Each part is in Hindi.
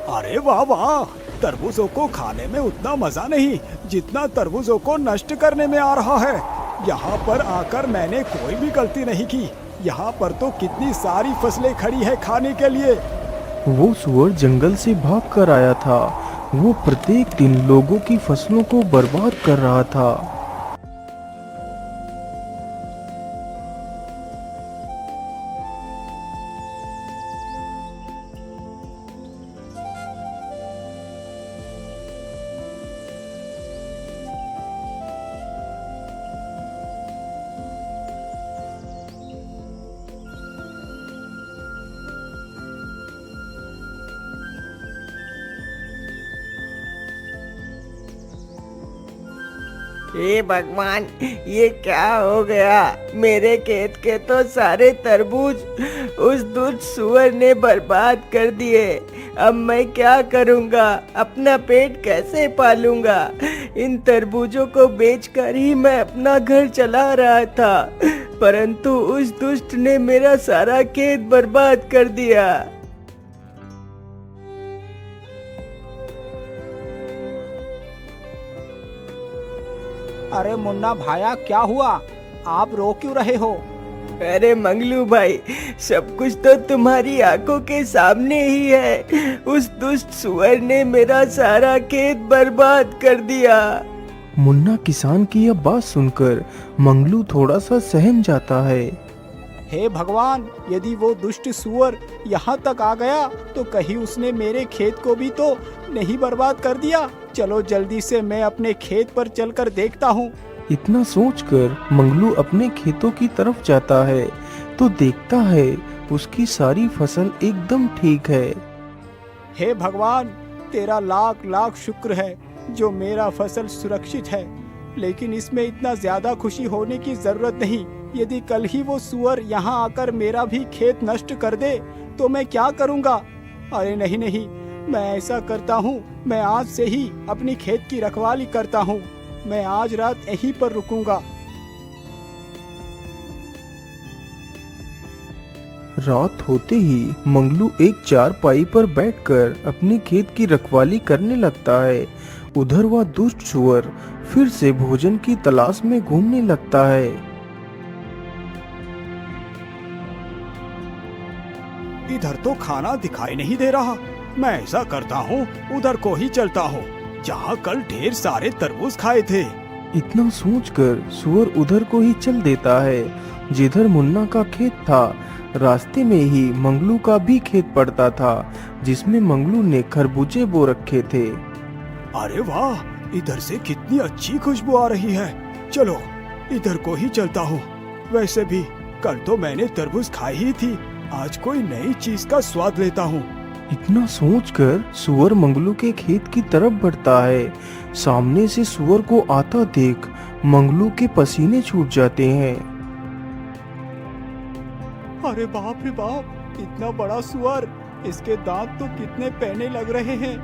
अरे वाह वाह, तरबूजों को खाने में उतना मजा नहीं जितना तरबूजों को नष्ट करने में आ रहा है। यहाँ पर आकर मैंने कोई भी गलती नहीं की। यहाँ पर तो कितनी सारी फसलें खड़ी है खाने के लिए। वो सुअर जंगल से भाग कर आया था। वो प्रत्येक दिन लोगों की फसलों को बर्बाद कर रहा था। हे भगवान, ये क्या हो गया? मेरे खेत के तो सारे तरबूज उस दुष्ट सुअर ने बर्बाद कर दिए। अब मैं क्या करूंगा? अपना पेट कैसे पालूंगा? इन तरबूजों को बेचकर ही मैं अपना घर चला रहा था, परंतु उस दुष्ट ने मेरा सारा खेत बर्बाद कर दिया। अरे मुन्ना भाया, क्या हुआ? आप रो क्यों रहे हो? अरे मंगलू भाई, सब कुछ तो तुम्हारी आंखों के सामने ही है। उस दुष्ट सुअर ने मेरा सारा खेत बर्बाद कर दिया। मुन्ना किसान की यह बात सुनकर मंगलू थोड़ा सा सहम जाता है। हे भगवान, यदि वो दुष्ट सुअर यहाँ तक आ गया तो कहीं उसने मेरे खेत को भी तो नहीं बर्बाद कर दिया। चलो जल्दी से मैं अपने खेत पर चलकर देखता हूँ। इतना सोचकर मंगलू अपने खेतों की तरफ जाता है तो देखता है उसकी सारी फसल एकदम ठीक है। हे भगवान, तेरा लाख लाख शुक्र है जो मेरा फसल सुरक्षित है। लेकिन इसमें इतना ज्यादा खुशी होने की जरूरत नहीं। यदि कल ही वो सुअर यहाँ आकर मेरा भी खेत नष्ट कर दे तो मैं क्या करूँगा? अरे नहीं नहीं, मैं ऐसा करता हूँ, मैं आज से ही अपनी खेत की रखवाली करता हूँ। मैं आज रात यहीं पर रुकूंगा। रात होते ही मंगलू एक चारपाई पर बैठकर अपने खेत की रखवाली करने लगता है। उधर वह दुष्ट सुअर फिर से भोजन की तलाश में घूमने लगता है। इधर तो खाना दिखाई नहीं दे रहा। मैं ऐसा करता हूँ, उधर को ही चलता हूँ जहाँ कल ढेर सारे तरबूज खाए थे। इतना सोचकर सुअर उधर को ही चल देता है जिधर मुन्ना का खेत था। रास्ते में ही मंगलू का भी खेत पड़ता था जिसमें मंगलू ने खरबूजे बो रखे थे। अरे वाह, इधर से कितनी अच्छी खुशबू आ रही है। चलो इधर को ही चलता हूँ। वैसे भी कल तो मैंने तरबूज खाई ही थी, आज कोई नई चीज का स्वाद लेता हूँ। इतना सोचकर सुअर मंगलू के खेत की तरफ बढ़ता है। सामने से सुअर को आता देख मंगलू के पसीने छूट जाते हैं। अरे बाप रे बाप, इतना बड़ा सुअर! इसके दांत तो कितने पैने लग रहे हैं।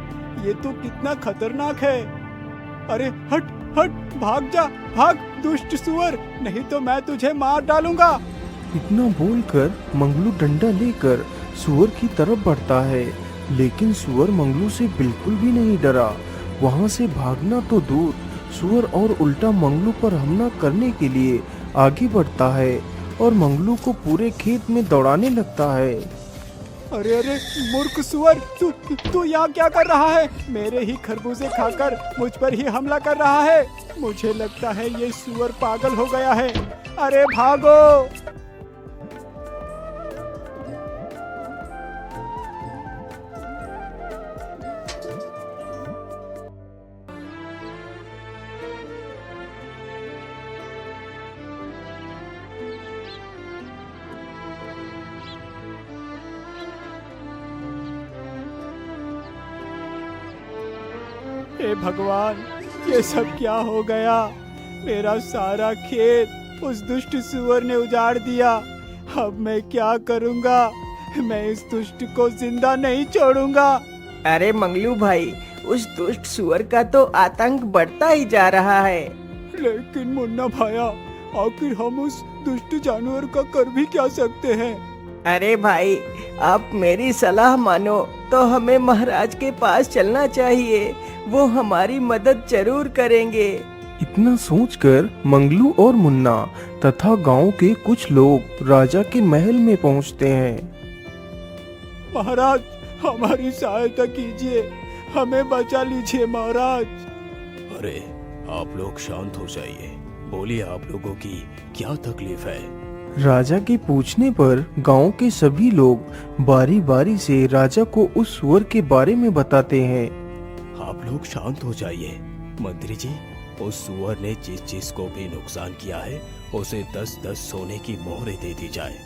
ये तो कितना खतरनाक है। अरे हट हट, भाग जा, भाग दुष्ट सुअर, नहीं तो मैं तुझे मार डालूंगा। इतना बोलकर मंगलू डंडा लेकर सुअर की तरफ बढ़ता है, लेकिन सुअर मंगलू से बिल्कुल भी नहीं डरा। वहां से भागना तो दूर, सुअर और उल्टा मंगलू पर हमला करने के लिए आगे बढ़ता है और मंगलू को पूरे खेत में दौड़ाने लगता है। अरे अरे मूर्ख सुअर, तू यहाँ क्या कर रहा है? मेरे ही खरबूजे खाकर मुझ पर ही हमला कर रहा है। मुझे लगता है ये सुअर पागल हो गया है। अरे भागो! हे भगवान, ये सब क्या हो गया? मेरा सारा खेत उस दुष्ट सुअर ने उजाड़ दिया। अब मैं क्या करूंगा? मैं इस दुष्ट को जिंदा नहीं छोड़ूंगा। अरे मंगलू भाई, उस दुष्ट सुअर का तो आतंक बढ़ता ही जा रहा है। लेकिन मुन्ना भाया, आखिर हम उस दुष्ट जानवर का कर भी क्या सकते हैं? अरे भाई, आप मेरी सलाह मानो। तो हमें महाराज के पास चलना चाहिए, वो हमारी मदद जरूर करेंगे। इतना सोचकर मंगलू और मुन्ना तथा गांव के कुछ लोग राजा के महल में पहुंचते हैं। महाराज, हमारी सहायता कीजिए, हमें बचा लीजिए महाराज। अरे आप लोग शांत हो जाइए, बोलिए आप लोगों की क्या तकलीफ है। राजा के पूछने पर गांव के सभी लोग बारी बारी से राजा को उस सुअर के बारे में बताते हैं। आप लोग शांत हो जाइए। मंत्री जी, उस सुअर ने जिस जिस को भी नुकसान किया है उसे 10-10 सोने की मोहरें दे दी जाए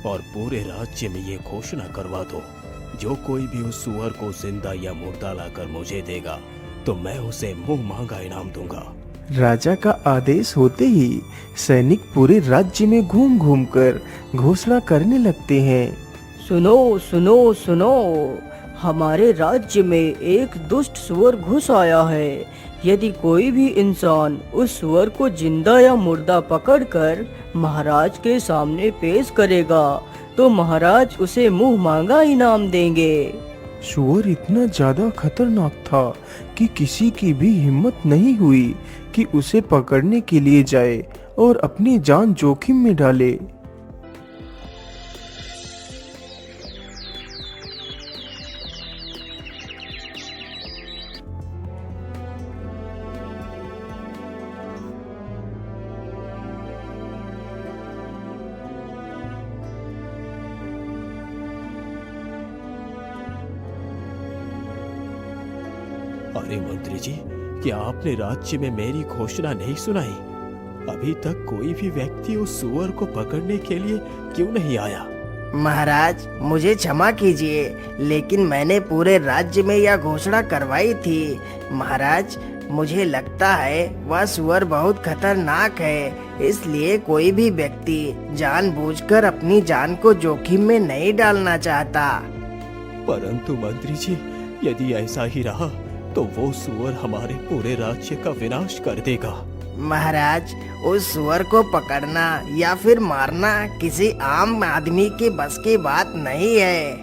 और पूरे राज्य में ये घोषणा करवा दो, जो कोई भी उस सुअर को जिंदा या मुर्दा लाकर मुझे देगा तो मैं उसे मुंह मांगा इनाम दूंगा। राजा का आदेश होते ही सैनिक पूरे राज्य में घूम घूम कर घोषणा करने लगते हैं। सुनो सुनो सुनो, हमारे राज्य में एक दुष्ट सुअर घुस आया है। यदि कोई भी इंसान उस सुअर को जिंदा या मुर्दा पकड़कर महाराज के सामने पेश करेगा तो महाराज उसे मुंह मांगा इनाम देंगे। सुअर इतना ज्यादा खतरनाक था कि किसी की भी हिम्मत नहीं हुई कि उसे पकड़ने के लिए जाए और अपनी जान जोखिम में डाले। अरे मंत्री जी, क्या आपने राज्य में मेरी घोषणा नहीं सुनाई? अभी तक कोई भी व्यक्ति उस सुअर को पकड़ने के लिए क्यों नहीं आया? महाराज, मुझे क्षमा कीजिए, लेकिन मैंने पूरे राज्य में यह घोषणा करवाई थी। महाराज, मुझे लगता है वह सुअर बहुत खतरनाक है, इसलिए कोई भी व्यक्ति जानबूझकर अपनी जान को जोखिम में नहीं डालना चाहता। परंतु मंत्री जी, यदि ऐसा ही रहा तो वो सुअर हमारे पूरे राज्य का विनाश कर देगा। महाराज, उस सुअर को पकड़ना या फिर मारना किसी आम आदमी के बस की बात नहीं है।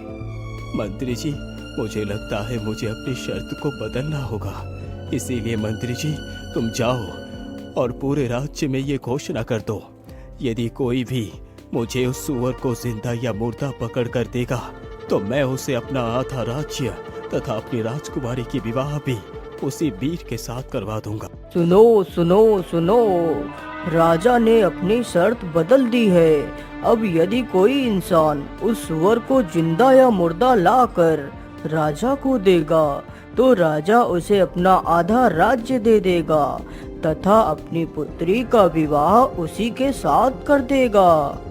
मंत्री जी, मुझे लगता है मुझे अपनी शर्त को बदलना होगा। इसीलिए मंत्री जी, तुम जाओ और पूरे राज्य में ये घोषणा कर दो, यदि कोई भी मुझे उस सुअर को जिंदा या मुर्दा पकड़ कर देगा तो मैं उसे अपना आधा राज्य तथा अपनी राजकुमारी की विवाह भी उसी वीर के साथ करवा दूंगा। सुनो सुनो सुनो, राजा ने अपनी शर्त बदल दी है। अब यदि कोई इंसान उस सुअर को जिंदा या मुर्दा लाकर राजा को देगा तो राजा उसे अपना आधा राज्य दे देगा तथा अपनी पुत्री का विवाह उसी के साथ कर देगा।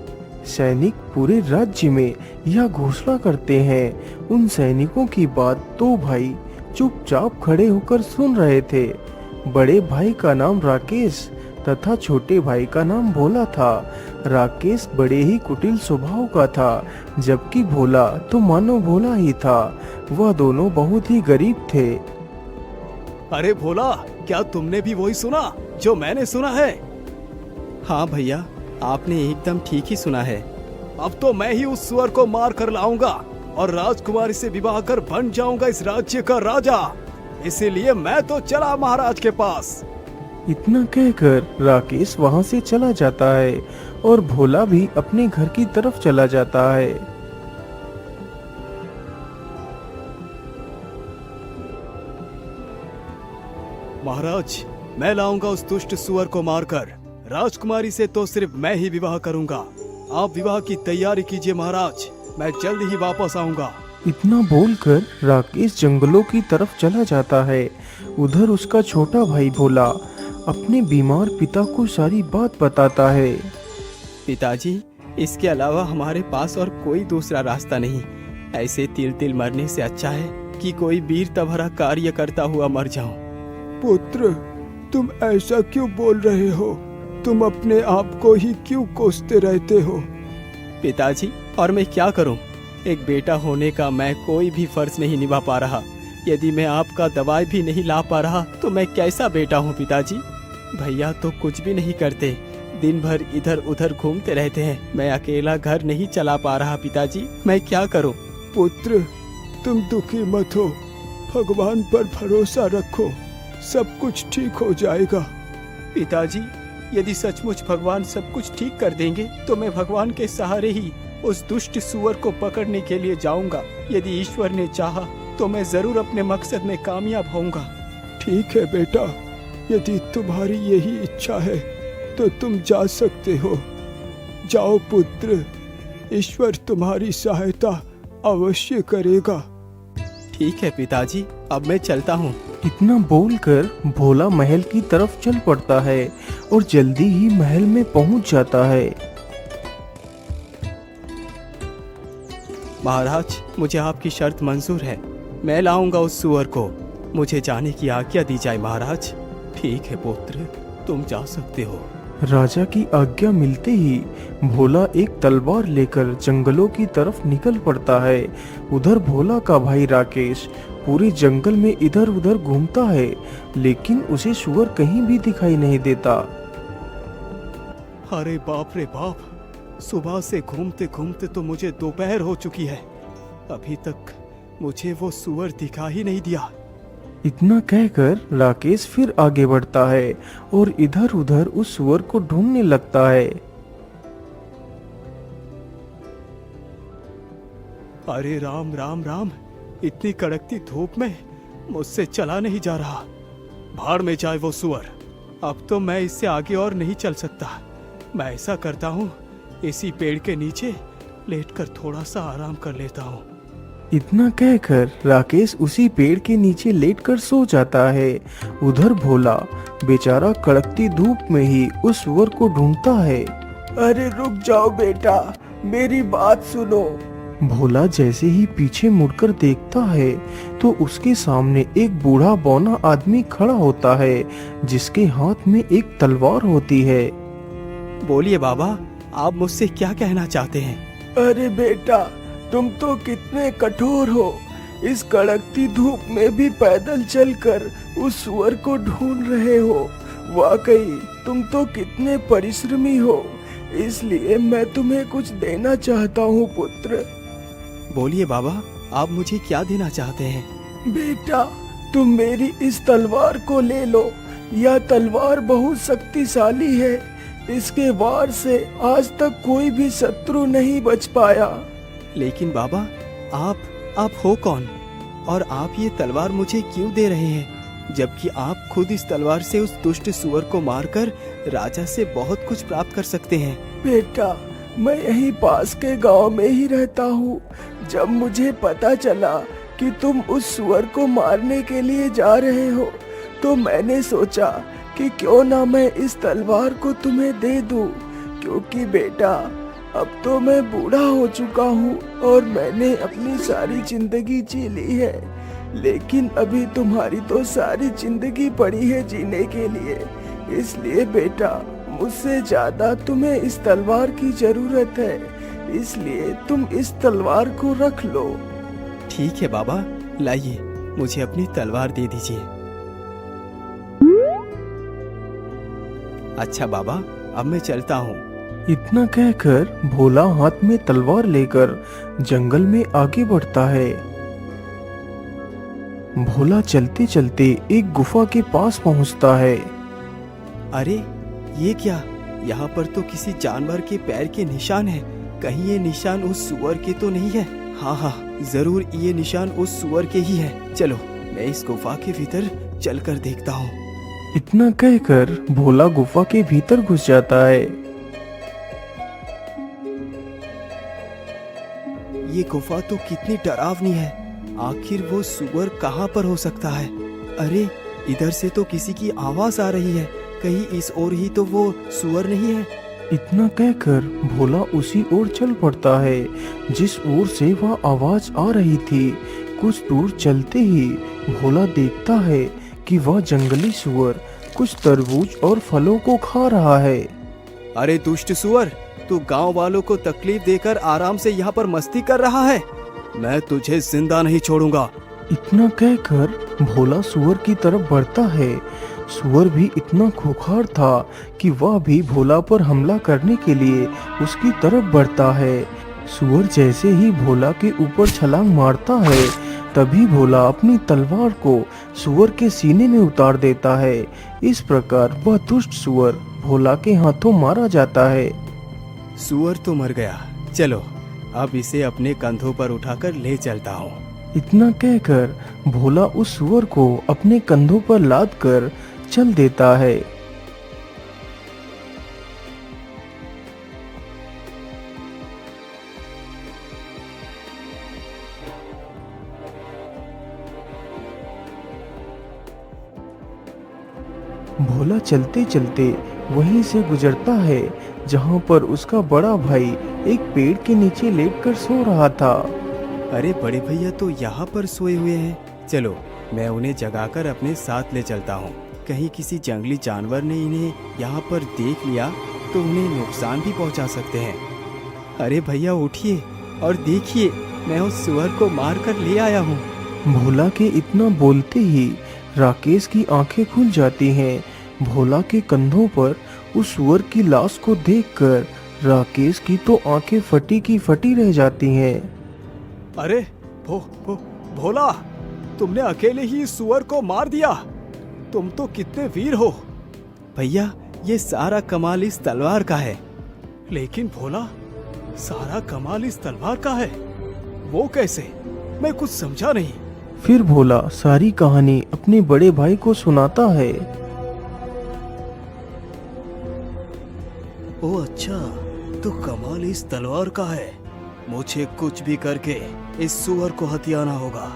सैनिक पूरे राज्य में यह घोषणा करते हैं। उन सैनिकों की बात दो भाई चुपचाप खड़े होकर सुन रहे थे। बड़े भाई का नाम राकेश तथा छोटे भाई का नाम भोला था। राकेश बड़े ही कुटिल स्वभाव का था, जबकि भोला तो मानो भोला ही था। वह दोनों बहुत ही गरीब थे। अरे भोला, क्या तुमने भी वही सुना जो मैंने सुना है? हाँ भैया, आपने एकदम ठीक ही सुना है। अब तो मैं ही उस सुअर को मार कर लाऊंगा और राजकुमारी से विवाह कर बन जाऊंगा इस राज्य का राजा। इसीलिए मैं तो चला महाराज के पास। इतना कहकर राकेश वहां से चला जाता है और भोला भी अपने घर की तरफ चला जाता है। महाराज, मैं लाऊंगा उस दुष्ट सुअर को मारकर। राजकुमारी से तो सिर्फ मैं ही विवाह करूंगा। आप विवाह की तैयारी कीजिए महाराज, मैं जल्द ही वापस आऊंगा। इतना बोलकर राकेश जंगलों की तरफ चला जाता है। उधर उसका छोटा भाई भोला अपने बीमार पिता को सारी बात बताता है। पिताजी, इसके अलावा हमारे पास और कोई दूसरा रास्ता नहीं। ऐसे तिल तिल मरने से अच्छा है कि कोई वीरता भरा कार्य करता हुआ मर जाऊं। पुत्र, तुम ऐसा क्यों बोल रहे हो? तुम अपने आप को ही क्यों कोसते रहते हो? पिताजी, और मैं क्या करूं? एक बेटा होने का मैं कोई भी फर्ज नहीं निभा पा रहा। यदि मैं आपका दवाई भी नहीं ला पा रहा तो मैं कैसा बेटा हूं पिताजी? भैया तो कुछ भी नहीं करते, दिन भर इधर उधर घूमते रहते हैं। मैं अकेला घर नहीं चला पा रहा पिताजी, मैं क्या करूं? पुत्र, तुम दुखी मत हो, भगवान पर भरोसा रखो, सब कुछ ठीक हो जाएगा। पिताजी, यदि सचमुच भगवान सब कुछ ठीक कर देंगे तो मैं भगवान के सहारे ही उस दुष्ट सुअर को पकड़ने के लिए जाऊंगा। यदि ईश्वर ने चाहा तो मैं जरूर अपने मकसद में कामयाब होऊंगा। ठीक है बेटा, यदि तुम्हारी यही इच्छा है तो तुम जा सकते हो। जाओ पुत्र, ईश्वर तुम्हारी सहायता अवश्य करेगा। ठीक है पिताजी, अब मैं चलता हूँ। इतना बोलकर भोला महल की तरफ चल पड़ता है और जल्दी ही महल में पहुंच जाता है। महाराज, मुझे आपकी शर्त मंजूर है। मैं लाऊंगा उस सुअर को। मुझे जाने की आज्ञा दी जाए महाराज। ठीक है पुत्र, तुम जा सकते हो। राजा की आज्ञा मिलते ही भोला एक तलवार लेकर जंगलों की तरफ निकल पड़ता है। उधर भोला का भाई राकेश पूरे जंगल में इधर उधर घूमता है, लेकिन उसे सुअर कहीं भी दिखाई नहीं देता। अरे बाप रे बाप, सुबह से घूमते घूमते तो मुझे दोपहर हो चुकी है, अभी तक मुझे वो सुअर दिखा ही नहीं दिया। इतना कहकर राकेश फिर आगे बढ़ता है और इधर उधर उस सुअर को ढूंढने लगता है। अरे राम राम राम, इतनी कड़कती धूप में मुझसे चला नहीं जा रहा। भाड़ में जाए वो सुअर, अब तो मैं इससे आगे और नहीं चल सकता। मैं ऐसा करता हूँ, इसी पेड़ के नीचे लेटकर थोड़ा सा आराम कर लेता हूँ। इतना कहकर राकेश उसी पेड़ के नीचे लेटकर सो जाता है। उधर भोला बेचारा कड़कती धूप में ही उस सुअर को ढूंढता है। अरे रुक जाओ बेटा, मेरी बात सुनो। भोला जैसे ही पीछे मुड़कर देखता है तो उसके सामने एक बूढ़ा बौना आदमी खड़ा होता है, जिसके हाथ में एक तलवार होती है। बोलिए बाबा, आप मुझसे क्या कहना चाहते हैं? अरे बेटा, तुम तो कितने कठोर हो। इस कड़कती धूप में भी पैदल चलकर उस सुअर को ढूंढ रहे हो। वाकई तुम तो कितने परिश्रमी हो, इसलिए मैं तुम्हें कुछ देना चाहता हूँ पुत्र। बोलिए बाबा, आप मुझे क्या देना चाहते हैं? बेटा, तुम मेरी इस तलवार को ले लो। यह तलवार बहुत शक्तिशाली है, इसके वार से आज तक कोई भी शत्रु नहीं बच पाया। लेकिन बाबा, आप हो कौन, और आप ये तलवार मुझे क्यों दे रहे हैं, जबकि आप खुद इस तलवार से उस दुष्ट सुअर को मारकर राजा से बहुत कुछ प्राप्त कर सकते हैं। बेटा, मैं यहीं पास के गांव में ही रहता हूँ। जब मुझे पता चला कि तुम उस सुअर को मारने के लिए जा रहे हो, तो मैंने सोचा कि क्यों ना मैं इस तलवार को तुम्हें दे दूं, क्योंकि बेटा अब तो मैं बूढ़ा हो चुका हूँ और मैंने अपनी सारी जिंदगी जी ली है, लेकिन अभी तुम्हारी तो सारी जिंदगी पड़ी है जीने के लिए। इसलिए बेटा, मुझसे ज्यादा तुम्हें इस तलवार की जरूरत है, इसलिए तुम इस तलवार को रख लो। ठीक है बाबा, लाइए, मुझे अपनी तलवार दे दीजिए। अच्छा बाबा, अब मैं चलता हूँ। इतना कहकर भोला हाथ में तलवार लेकर जंगल में आगे बढ़ता है। भोला चलते चलते एक गुफा के पास पहुंचता है। अरे ये क्या, यहाँ पर तो किसी जानवर के पैर के निशान हैं। कहीं ये निशान उस सुअर के तो नहीं है? हाँ, जरूर ये निशान उस सुअर के ही है। चलो, मैं इस गुफा के भीतर चलकर देखता हूँ। इतना कहकर भोला गुफा के भीतर घुस जाता है। ये गुफा तो कितनी डरावनी है। आखिर वो सुअर कहाँ पर हो सकता है? अरे इधर से तो किसी की आवाज आ रही है, कहीं इस ओर ही तो वो सुअर नहीं है? इतना कहकर भोला उसी ओर चल पड़ता है जिस ओर से वह आवाज आ रही थी। कुछ दूर चलते ही भोला देखता है कि वह जंगली सुअर कुछ तरबूज और फलों को खा रहा है। अरे दुष्ट सुअर, तू गांव वालों को तकलीफ देकर आराम से यहाँ पर मस्ती कर रहा है। मैं तुझे जिंदा नहीं छोड़ूंगा। इतना कहकर भोला सुअर की तरफ बढ़ता है। सुअर भी इतना खूंखार था कि वह भी भोला पर हमला करने के लिए उसकी तरफ बढ़ता है। सुअर जैसे ही भोला के ऊपर छलांग मारता है, तभी भोला अपनी तलवार को सुअर के सीने में उतार देता है। इस प्रकार वह दुष्ट सुअर भोला के हाथों मारा जाता है। सुअर तो मर गया, चलो अब इसे अपने कंधों पर उठाकर ले चलता हूँ। इतना कहकर भोला उस सुअर को अपने कंधों पर लाद कर चल देता है। भोला चलते चलते वहीं से गुजरता है जहां पर उसका बड़ा भाई एक पेड़ के नीचे लेटकर सो रहा था। अरे बड़े भैया तो यहाँ पर सोए हुए हैं, चलो मैं उन्हें जगाकर अपने साथ ले चलता हूँ। कहीं किसी जंगली जानवर ने इन्हें यहाँ पर देख लिया तो उन्हें नुकसान भी पहुँचा सकते हैं। अरे भैया उठिए और देखिए, मैं उस सुअर को मार कर ले आया हूँ। भोला के इतना बोलते ही राकेश की आंखें खुल जाती हैं। भोला के कंधों पर उस सुअर की लाश को देखकर राकेश की तो आंखें फटी की फटी रह जाती हैं। अरे भोला, तुमने अकेले ही इस सुअर को मार दिया। तुम तो कितने वीर हो। भैया ये सारा कमाल इस तलवार का है। लेकिन भोला, सारा कमाल इस तलवार का है, वो कैसे? मैं कुछ समझा नहीं। फिर भोला सारी कहानी अपने बड़े भाई को सुनाता है। ओ अच्छा, तो कमाल इस तलवार का है। मुझे कुछ भी करके इस सुअर को हथियाना होगा।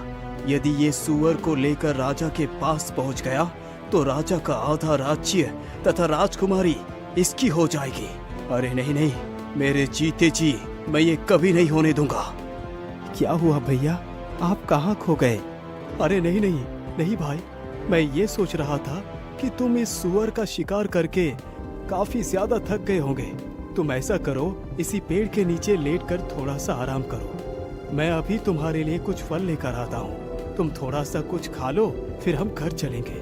यदि ये सुअर को लेकर राजा के पास पहुंच गया तो राजा का आधा राज्य तथा राजकुमारी इसकी हो जाएगी। अरे नहीं नहीं, मेरे जीते जी मैं ये कभी नहीं होने दूंगा। क्या हुआ भैया, आप कहाँ खो गए? अरे नहीं नहीं नहीं भाई, मैं ये सोच रहा था कि तुम इस सुअर का शिकार करके काफी ज्यादा थक गए होंगे। तुम ऐसा करो, इसी पेड़ के नीचे लेटकर थोड़ा सा आराम करो। मैं अभी तुम्हारे लिए कुछ फल लेकर आता हूँ। तुम थोड़ा सा कुछ खा लो, फिर हम घर चलेंगे।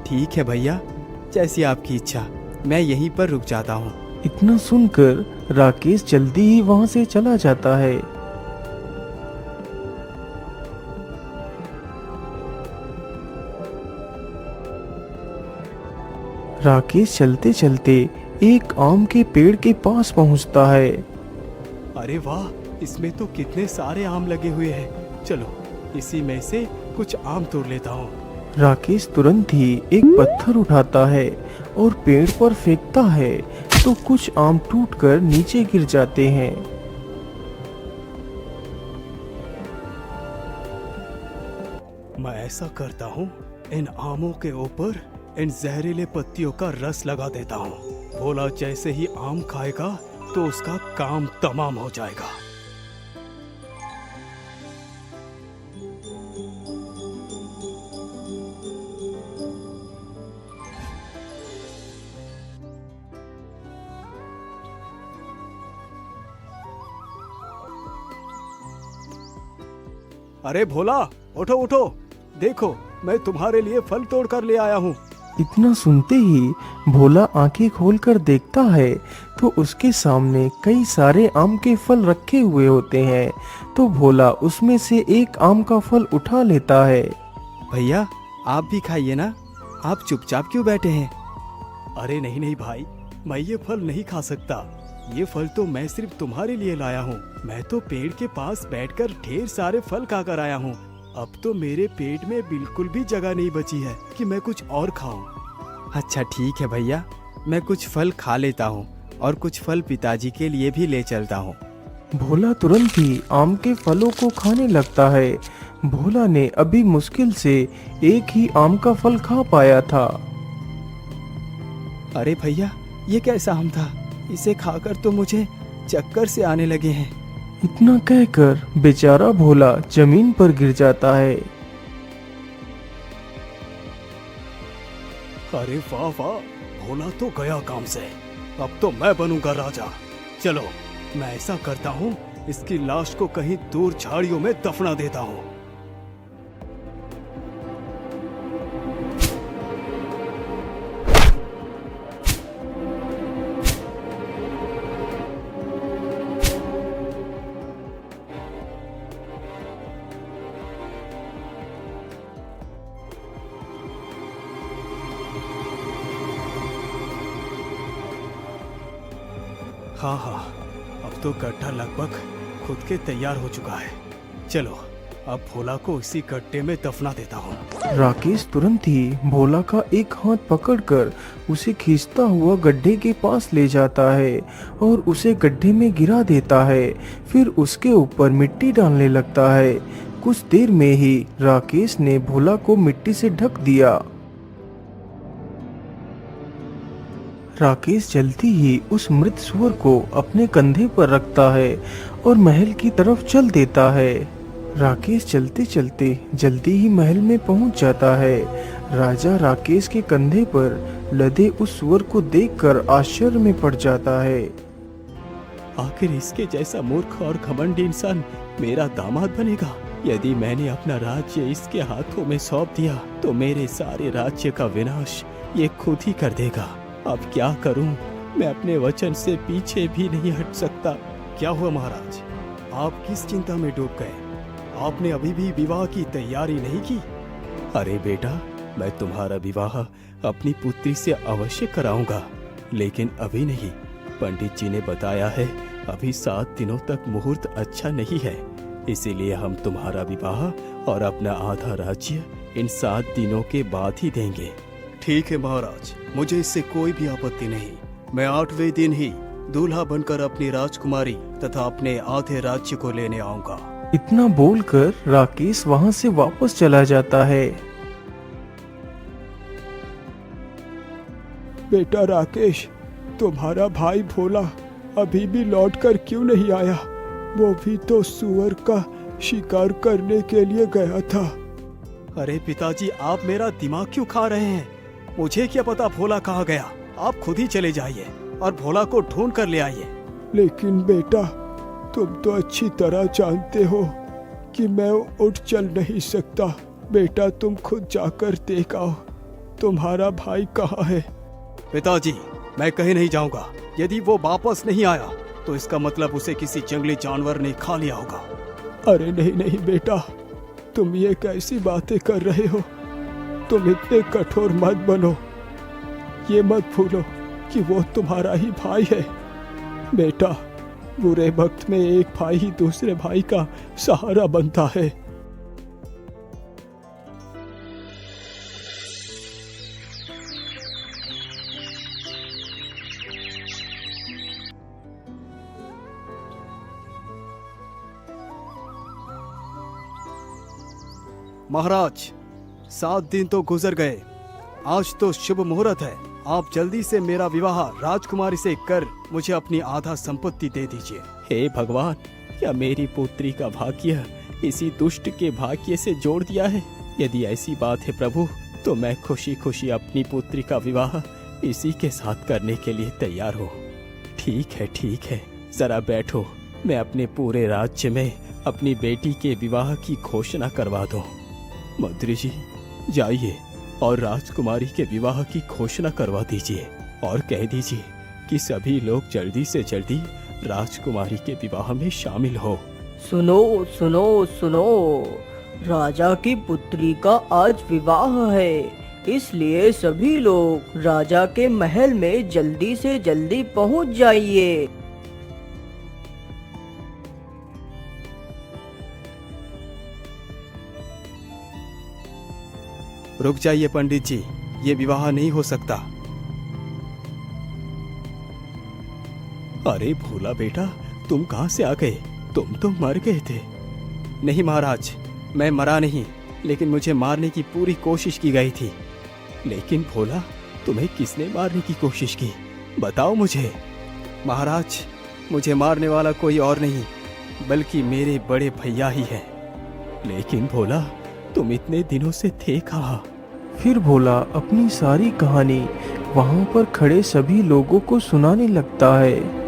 ठीक है भैया, जैसी आपकी इच्छा, मैं यहीं पर रुक जाता हूँ। इतना सुनकर राकेश जल्दी ही वहां से चला जाता है। राकेश चलते चलते एक आम के पेड़ के पास पहुंचता है। अरे वाह, इसमें तो कितने सारे आम लगे हुए हैं। चलो इसी में से कुछ आम तोड़ लेता हूँ। राकेश तुरंत ही एक पत्थर उठाता है और पेड़ पर फेंकता है तो कुछ आम टूटकर नीचे गिर जाते हैं। मैं ऐसा करता हूँ, इन आमों के ऊपर इन जहरीले पत्तियों का रस लगा देता हूँ। भोला जैसे ही आम खाएगा तो उसका काम तमाम हो जाएगा। अरे भोला, उठो उठो, देखो मैं तुम्हारे लिए फल तोड़ कर ले आया हूँ। इतना सुनते ही भोला आंखें खोलकर देखता है तो उसके सामने कई सारे आम के फल रखे हुए होते हैं। तो भोला उसमें से एक आम का फल उठा लेता है। भैया आप भी खाइए ना, आप चुपचाप क्यों बैठे हैं? अरे नहीं नहीं भाई, मैं ये फल नहीं खा सकता। ये फल तो मैं सिर्फ तुम्हारे लिए लाया हूँ। मैं तो पेड़ के पास बैठकर ढेर सारे फल खाकर आया हूँ। अब तो मेरे पेट में बिल्कुल भी जगह नहीं बची है कि मैं कुछ और खाऊं। अच्छा ठीक है भैया, मैं कुछ फल खा लेता हूँ और कुछ फल पिताजी के लिए भी ले चलता हूँ। भोला तुरंत ही आम के फलों को खाने लगता है। भोला ने अभी मुश्किल से एक ही आम का फल खा पाया था। अरे भैया, ये कैसा आम था? इसे खाकर तो मुझे चक्कर से आने लगे हैं। इतना कहकर बेचारा भोला जमीन पर गिर जाता है। अरे वाह वाह, भोला तो गया काम से। अब तो मैं बनूंगा राजा। चलो मैं ऐसा करता हूँ, इसकी लाश को कहीं दूर झाड़ियों में दफना देता हूँ। हाँ हाँ, अब तो गड्ढा लगभग खुद के तैयार हो चुका है। चलो अब भोला को इसी गड्ढे में दफना देता हूँ। राकेश तुरंत ही भोला का एक हाथ पकड़कर उसे खींचता हुआ गड्ढे के पास ले जाता है और उसे गड्ढे में गिरा देता है। फिर उसके ऊपर मिट्टी डालने लगता है। कुछ देर में ही राकेश ने भोला को मिट्टी से ढक दिया। राकेश जल्दी ही उस मृत सुअर को अपने कंधे पर रखता है और महल की तरफ चल देता है। राकेश चलते चलते जल्दी ही महल में पहुंच जाता है। राजा राकेश के कंधे पर लदे उस सुअर को देखकर आश्चर्य में पड़ जाता है। आखिर इसके जैसा मूर्ख और घमंडी इंसान मेरा दामाद बनेगा? यदि मैंने अपना राज्य इसके हाथों में सौंप दिया तो मेरे सारे राज्य का विनाश ये खुद ही कर देगा। अब क्या करूं? मैं अपने वचन से पीछे भी नहीं हट सकता। क्या हुआ महाराज, आप किस चिंता में डूब गए? आपने अभी भी विवाह की तैयारी नहीं की? अरे बेटा, मैं तुम्हारा विवाह अपनी पुत्री से अवश्य कराऊंगा, लेकिन अभी नहीं। पंडित जी ने बताया है अभी 7 दिनों तक मुहूर्त अच्छा नहीं है, इसीलिए हम तुम्हारा विवाह और अपना आधा राज्य इन 7 दिनों के बाद ही देंगे। ठीक है महाराज, मुझे इससे कोई भी आपत्ति नहीं। मैं 8वें दिन ही दूल्हा बनकर अपनी राजकुमारी तथा अपने आधे राज्य को लेने आऊंगा। इतना बोलकर राकेश वहां से वापस चला जाता है। बेटा राकेश, तुम्हारा भाई भोला अभी भी लौटकर क्यों नहीं आया? वो भी तो सुअर का शिकार करने के लिए गया था। अरे पिताजी, आप मेरा दिमाग क्यों खा रहे हैं? मुझे क्या पता भोला कहाँ गया? आप खुद ही चले जाइए और भोला को ढूंढ कर ले आइए। लेकिन बेटा, तुम तो अच्छी तरह जानते हो कि मैं उठ चल नहीं सकता। बेटा, तुम खुद जाकर देख आओ तुम्हारा भाई कहाँ है। पिताजी, मैं कहीं नहीं जाऊंगा। यदि वो वापस नहीं आया तो इसका मतलब उसे किसी जंगली जानवर ने खा लिया होगा। अरे नहीं नहीं बेटा, तुम ये कैसी बातें कर रहे हो? तुम इतने कठोर मत बनो। ये मत भूलो कि वो तुम्हारा ही भाई है। बेटा, बुरे वक्त में एक भाई ही दूसरे भाई का सहारा बनता है। महाराज, 7 दिन तो गुजर गए। आज तो शुभ मुहूर्त है। आप जल्दी से मेरा विवाह राजकुमारी से कर मुझे अपनी आधा संपत्ति दे दीजिए। हे भगवान, क्या मेरी पुत्री का भाग्य इसी दुष्ट के भाग्य से जोड़ दिया है? यदि ऐसी बात है प्रभु, तो मैं खुशी खुशी अपनी पुत्री का विवाह इसी के साथ करने के लिए तैयार हूँ। ठीक है, जरा बैठो। मैं अपने पूरे राज्य में अपनी बेटी के विवाह की घोषणा करवा दूं। मंत्री जी, जाइए और राजकुमारी के विवाह की घोषणा करवा दीजिए और कह दीजिए कि सभी लोग जल्दी से जल्दी राजकुमारी के विवाह में शामिल हो। सुनो सुनो सुनो, राजा की पुत्री का आज विवाह है, इसलिए सभी लोग राजा के महल में जल्दी से जल्दी पहुंच जाइए। रुक जाइए पंडित जी, ये विवाह नहीं हो सकता। अरे भोला बेटा, तुम कहाँ से आ गए? तुम तो मर गए थे। नहीं महाराज, मैं मरा नहीं, लेकिन मुझे मारने की पूरी कोशिश की गई थी। लेकिन भोला, तुम्हें किसने मारने की कोशिश की? बताओ मुझे। महाराज, मुझे मारने वाला कोई और नहीं बल्कि मेरे बड़े भैया ही है। लेकिन भोला, तुम इतने दिनों से थे कहाँ? फिर भोला अपनी सारी कहानी वहां पर खड़े सभी लोगों को सुनाने लगता है।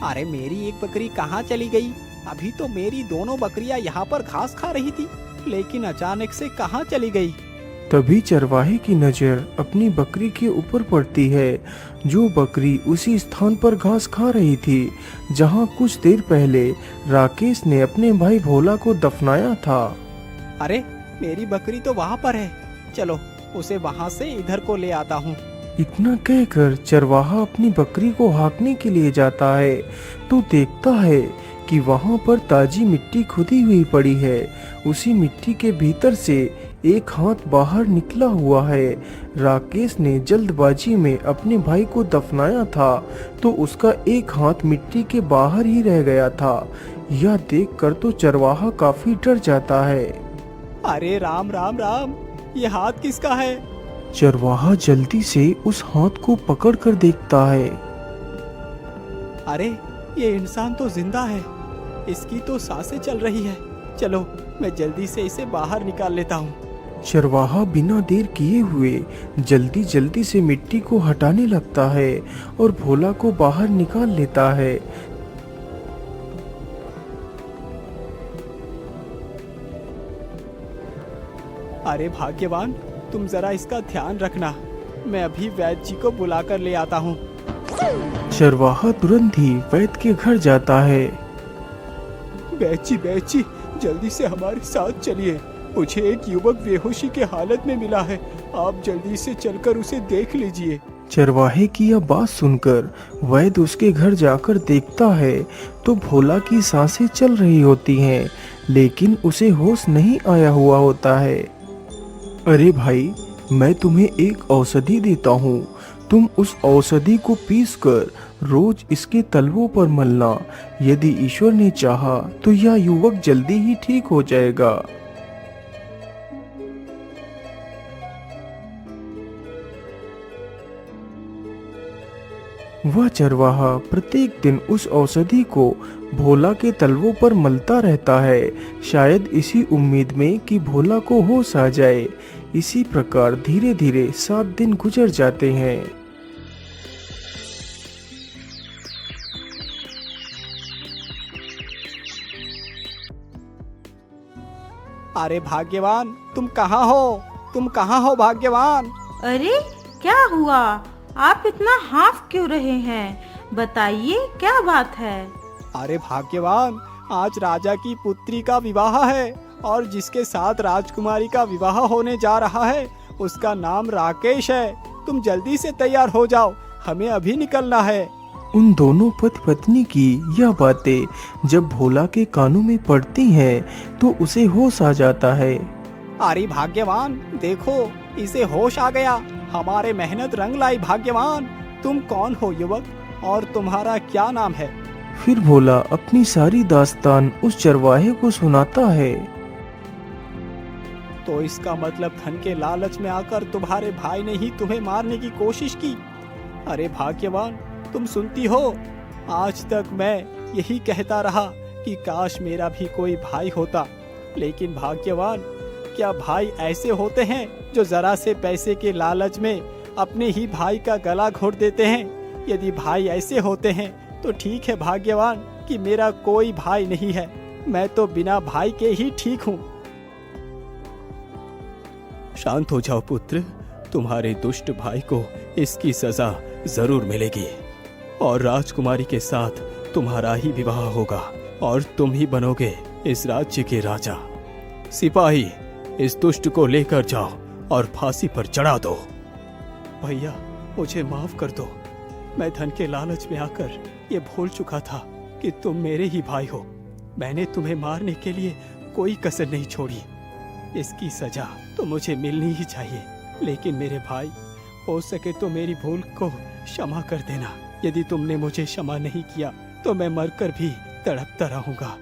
अरे मेरी एक बकरी कहाँ चली गई? अभी तो मेरी दोनों बकरियां यहाँ पर घास खा रही थी, लेकिन अचानक से कहाँ चली गई? तभी चरवाहे की नजर अपनी बकरी के ऊपर पड़ती है, जो बकरी उसी स्थान पर घास खा रही थी जहां कुछ देर पहले राकेश ने अपने भाई भोला को दफनाया था। अरे मेरी बकरी तो वहाँ पर है, चलो उसे वहाँ से इधर को ले आता हूँ। इतना कहकर चरवाहा अपनी बकरी को हाँकने के लिए जाता है तो देखता है कि वहाँ पर ताजी मिट्टी खुदी हुई पड़ी है। उसी मिट्टी के भीतर से एक हाथ बाहर निकला हुआ है। राकेश ने जल्दबाजी में अपने भाई को दफनाया था तो उसका एक हाथ मिट्टी के बाहर ही रह गया था। यह देखकर तो चरवाहा काफी डर जाता है। अरे राम राम राम, ये हाथ किसका है? चरवाहा जल्दी से उस हाथ को पकड़कर देखता है। अरे ये इंसान तो जिंदा है, इसकी तो सांसें चल रही है। चलो मैं जल्दी से इसे बाहर निकाल लेता हूँ। चरवाहा बिना देर किए हुए जल्दी जल्दी से मिट्टी को हटाने लगता है और भोला को बाहर निकाल लेता है। अरे भाग्यवान, तुम जरा इसका ध्यान रखना, मैं अभी वैद्य जी को बुलाकर ले आता हूँ। चरवाहा तुरंत ही वैद्य के घर जाता है। वैद्य जी, जल्दी से हमारे साथ चलिए। मुझे एक युवक बेहोशी के हालत में मिला है, आप जल्दी से चलकर उसे देख लीजिए। चरवाहे की यह बात सुनकर वैद्य उसके घर जाकर देखता है तो भोला की सांसें चल रही होती हैं, लेकिन उसे होश नहीं आया हुआ होता है। अरे भाई, मैं तुम्हें एक औषधि देता हूँ, तुम उस औषधि को पीसकर रोज इसके तलवों पर मलना। यदि ईश्वर ने चाहा तो यह युवक जल्दी ही ठीक हो जाएगा। वह चरवाहा प्रत्येक दिन उस औषधि को भोला के तलवों पर मलता रहता है, शायद इसी उम्मीद में कि भोला को होश आ जाए। इसी प्रकार धीरे धीरे 7 दिन गुजर जाते हैं। अरे भाग्यवान, तुम कहाँ हो? तुम कहाँ हो भाग्यवान? अरे क्या हुआ? आप इतना हाफ क्यों रहे हैं? बताइए क्या बात है? अरे भाग्यवान, आज राजा की पुत्री का विवाह है और जिसके साथ राजकुमारी का विवाह होने जा रहा है उसका नाम राकेश है। तुम जल्दी से तैयार हो जाओ, हमें अभी निकलना है। उन दोनों पति पत्नी की यह बातें जब भोला के कानों में पड़ती हैं तो उसे होश आ जाता है। अरे भाग्यवान, देखो इसे होश आ गया, हमारे मेहनत रंग लाई। भाग्यवान, तुम कौन हो युवक, और तुम्हारा क्या नाम है? फिर भोला अपनी सारी दास्तान उस चरवाहे को सुनाता है। तो इसका मतलब धन के लालच में आकर तुम्हारे भाई ने ही तुम्हें मारने की कोशिश की। अरे भाग्यवान, तुम सुनती हो, आज तक मैं यही कहता रहा कि काश मेरा भी कोई भाई होता, लेकिन भाग्यवान, क्या भाई ऐसे होते हैं जो जरा से पैसे के लालच में अपने ही भाई का गला घोट देते हैं? यदि भाई ऐसे होते हैं तो ठीक है भाग्यवान कि मेरा कोई भाई नहीं है, मैं तो बिना भाई के ही ठीक हूँ। शांत हो जाओ पुत्र, तुम्हारे दुष्ट भाई को इसकी सजा जरूर मिलेगी और राजकुमारी के साथ तुम्हारा ही विवाह होगा और तुम ही बनोगे इस राज्य के राजा। सिपाही, इस दुष्ट को लेकर जाओ और फांसी पर चढ़ा दो। भैया, मुझे माफ कर दो, मैं धन के लालच में आकर ये भूल चुका था कि तुम मेरे ही भाई हो। मैंने तुम्हें मारने के लिए कोई कसर नहीं छोड़ी। इसकी सजा तो मुझे मिलनी ही चाहिए, लेकिन मेरे भाई, हो सके तो मेरी भूल को क्षमा कर देना। यदि तुमने मुझे क्षमा नहीं किया तो मैं मरकर भी तड़पता रहूंगा।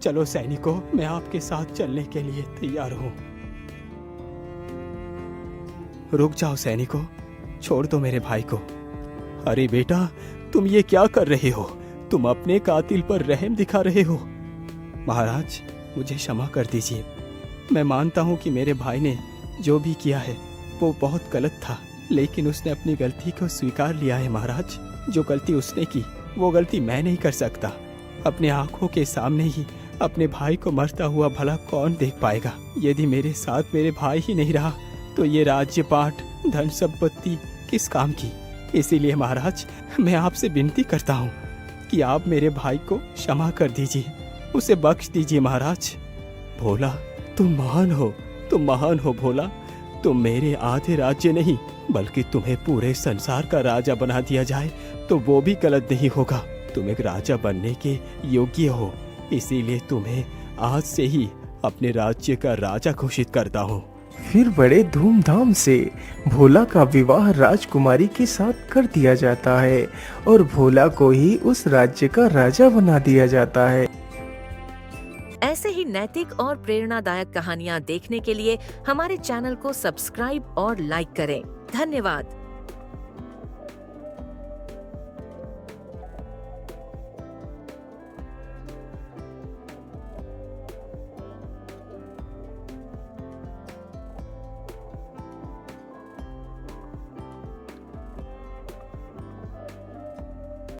चलो सैनिकों, मैं आपके साथ चलने के लिए तैयार हूँ। रुक जाओ सैनिकों, छोड़ दो मेरे भाई को। अरे बेटा, तुम ये क्या कर रहे हो? तुम अपने कातिल पर रहम दिखा रहे हो। महाराज, मुझे क्षमा कर दीजिए। मैं मानता हूँ कि मेरे भाई ने जो भी किया है वो बहुत गलत था, लेकिन उसने अपनी गलती को स्वीकार लिया है। महाराज, जो गलती उसने की वो गलती मैं नहीं कर सकता। अपने आंखों के सामने ही अपने भाई को मरता हुआ भला कौन देख पाएगा। यदि मेरे साथ मेरे भाई ही नहीं रहा तो ये राज्य पाठ धन संपत्ति किस काम की। इसीलिए महाराज, मैं आपसे विनती करता हूँ कि आप मेरे भाई को क्षमा कर दीजिए, उसे बख्श दीजिए महाराज। भोला, तुम महान हो भोला। तुम मेरे आधे राज्य नहीं बल्कि तुम्हें पूरे संसार का राजा बना दिया जाए तो वो भी गलत नहीं होगा। तुम एक राजा बनने के योग्य हो, इसीलिए तुम्हें आज से ही अपने राज्य का राजा घोषित करता हूँ। फिर बड़े धूमधाम से भोला का विवाह राजकुमारी के साथ कर दिया जाता है और भोला को ही उस राज्य का राजा बना दिया जाता है। ऐसे ही नैतिक और प्रेरणादायक कहानियाँ देखने के लिए हमारे चैनल को सब्सक्राइब और लाइक करें। धन्यवाद।